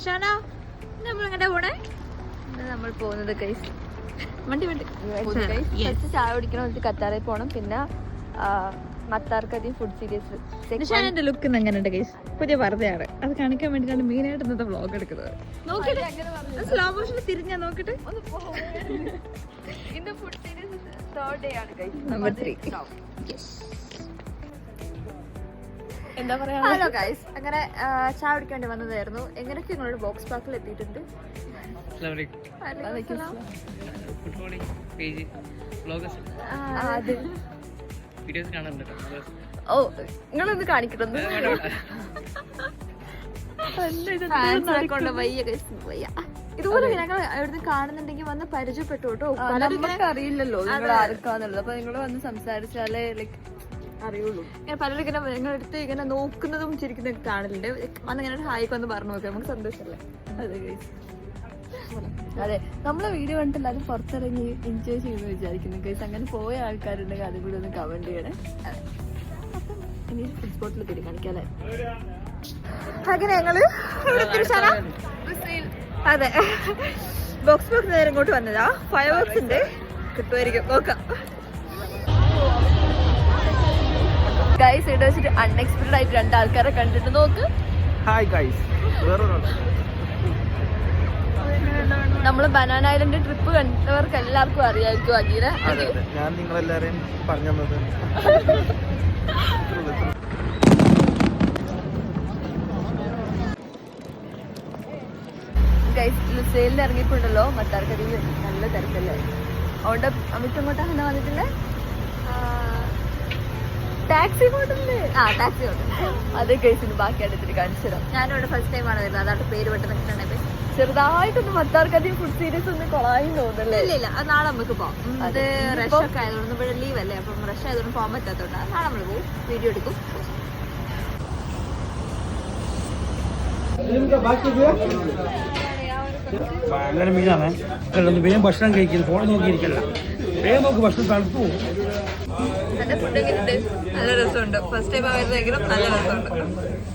ഷാന നമ്മളിങ്ങനെ പോണേ നമ്മൾ പോകുന്നത് കൈസ് വണ്ടി ചായ കുടിക്കണം എന്നിട്ട് കത്താറിൽ പോണം പിന്നെ മത്താർക്കധികം ഫുഡ് സീരീസ് ഷാനന്റെ ലുക്ക് എങ്ങനെയുണ്ട് കൈസ് പുതിയ പറഞ്ഞയാണ് അത് കാണിക്കാൻ വേണ്ടിയിട്ടാണ് മെയിനായിട്ട് ഇന്നത്തെ വ്ളോഗ് എടുക്കുന്നത് നോക്കിട്ട് സ്ലോ മോഷനിൽ തിരിഞ്ഞാ നോക്കിട്ട് ഇന്ന് ഫുഡ് സീരീസ് തേർഡ് ഡേ ആണ് കൈസ് നമ്പർ 3 എന്താ പറയാ ഹലോ ഗൈസ് അങ്ങനെ ചായ കുടിക്കാൻ വേണ്ടി വന്നതായിരുന്നു എങ്ങനെയൊക്കെ നിങ്ങളുടെ ബോക്സ് പാർക്കിൽ എത്തിയിട്ടുണ്ട് ഓ നിങ്ങളൊന്ന് കാണിക്കണം ഇതുപോലെ ഞങ്ങൾ എവിടുന്ന് കാണുന്നുണ്ടെങ്കിൽ വന്ന് പരിചയപ്പെട്ടു കേട്ടോ അറിയില്ലല്ലോ നിങ്ങൾ ആർക്കാന്നുള്ളത് അപ്പൊ നിങ്ങൾ വന്ന് സംസാരിച്ചാലേ ലൈക്ക് അറിയുള്ളൂ ഞാൻ പലരും ഇങ്ങനെ നിങ്ങളുടെ അടുത്ത് ഇങ്ങനെ നോക്കുന്നതും ചിരിക്കുന്നതൊക്കെ കാണലുണ്ട് വന്ന് ഇങ്ങനെ ഹായിക്ക് വന്ന് പറഞ്ഞു നോക്കാം നമുക്ക് സന്തോഷമല്ലേ അതെ നമ്മളെ വീഡിയോ കണ്ടിട്ട് എല്ലാവരും പുറത്തിറങ്ങി എൻജോയ് ചെയ്യുന്നു വിചാരിക്കുന്നു ഗൈസ് അങ്ങനെ പോയ ആൾക്കാരുണ്ടെങ്കിൽ അതും കൂടി ഒന്ന് കമന്റ് ചെയ്യണേ അപ്പം ഇനി ഫുഡ് സ്പോട്ടിൽ തിരി കാണിക്കാല്ലേ അങ്ങനെ ഞങ്ങള് അതെ ബോക്സ് നേരം ഇങ്ങോട്ട് വന്നതാ ഫയർ ബോക്സ് ഉണ്ട് കിട്ടുമായിരിക്കും നോക്കാം ഗൈസ് ഇവിടെ വെച്ചിട്ട് അൺഎക്സ്പെക്ടഡ് ആയിട്ട് രണ്ടാൾക്കാരെ കണ്ടിട്ട് നോക്ക് ഹായ് ഗൈസ് നമ്മള് ബനാന ഐലൻഡ് ട്രിപ്പ് കണ്ടവർക്ക് എല്ലാവർക്കും അറിയായിരിക്കും അഖീല ഞാൻ നിങ്ങളെല്ലാരെയും പറഞ്ഞു തന്നത് ഗൈസ് ലുസൈലിൽ ഇറങ്ങിയിട്ടുണ്ടല്ലോ മത്താർക്കടിയിൽ നല്ല തിരക്കല്ലേ അതുകൊണ്ട് അമിത് അങ്ങോട്ട് അങ്ങനെ വന്നിട്ടുണ്ട് ടാക്സി ഹോട്ടലില് ടാക്സി ഹോട്ടൽ അതേ ഗൈസിന് ബാക്കി അടുത്തിട്ട് കാണിച്ചു തരാം ഞാനിവിടെ ഫസ്റ്റ് ടൈം ആണ് വരുന്നത് അതാണ് പേര് പെട്ടെന്ന് കിട്ടണേ ചെറുതായിട്ടൊന്ന് മത്താർക്കധികം ഫുഡ് സീരീസ് ഒന്ന് കൊളായി തോന്നുന്നല്ലേ ഇല്ല അത് നാളെ നമുക്ക് പോകാം അത് റഷ് ഒക്കെ ആയതുകൊണ്ട് ഇവിടെ ലീവ് അല്ലേ അപ്പം റഷ് ആയതുകൊണ്ട് പോകാൻ പറ്റാത്തതുകൊണ്ട് നാളെ നമ്മൾ പോകും വീഡിയോ എടുക്കും ഭയങ്കര മീനാണ് വേഗം ഭക്ഷണം കഴിക്കുന്നു ഫോൺ നോക്കിയിരിക്കല്ല വേഗം നോക്ക് ഭക്ഷണം തണുത്തു പോകും നല്ല ഫുഡ് നല്ല രസമുണ്ട് ഫസ്റ്റ് ടൈം വരുന്നെങ്കിലും നല്ല രസമുണ്ട്